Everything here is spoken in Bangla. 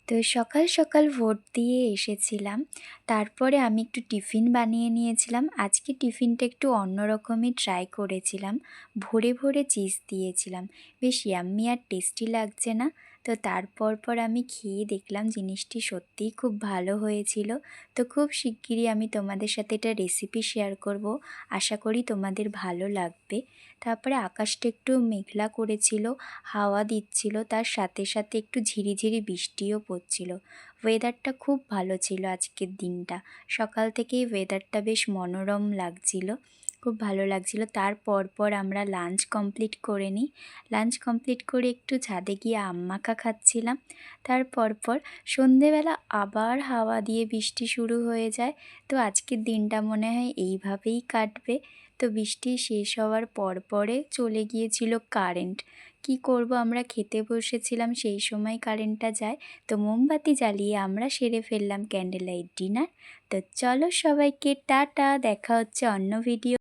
তো সকাল সকাল ভোট দিয়ে এসেছিলাম। তারপরে আমি একটু টিফিন বানিয়ে নিয়েছিলাম। আজকে টিফিনটা একটু অন্যরকমই ট্রাই করেছিলাম। ভরে, ভরে চিজ দিয়েছিলাম। বেশ ইয়াম্মি আর টেস্টি লাগছে না? তো তারপর আমি খেয়ে দেখলাম জিনিসটি সত্যিই খুব ভালো হয়েছিল। তো খুব শিগগিরই আমি তোমাদের সাথে এটার রেসিপি শেয়ার করব। আশা করি তোমাদের ভালো লাগবে। তারপরে আকাশটা একটু মেঘলা করেছিল, হাওয়া দিচ্ছিল, তার সাথে সাথে একটু ঝিরিঝিরি বৃষ্টিও পড়ছিল। ওয়েদারটা খুব ভালো ছিল আজকের দিনটা। সকাল থেকেই ওয়েদারটা বেশ মনোরম লাগছিল, খুব ভালো লাগছিল। পর আমরা লাঞ্চ কমপ্লিট করে নিই। লাঞ্চ কমপ্লিট করে একটু ছাদে গিয়ে আম মাখা খাচ্ছিলাম। পর সন্ধেবেলা আবার হাওয়া দিয়ে বৃষ্টি শুরু হয়ে যায়। তো আজকের দিনটা মনে হয় এইভাবেই কাটবে। তো বৃষ্টি শেষ হওয়ার পরে চলে গিয়েছিল কারেন্ট। কি করব, আমরা খেতে বসেছিলাম সেই সময় কারেন্টটা যায়। তো মোমবাতি জ্বালিয়ে আমরা সেরে ফেললাম ক্যান্ডেল লাইট ডিনার। তো চলো সবাইকে টাটা, দেখা হচ্ছে অন্য ভিডিও।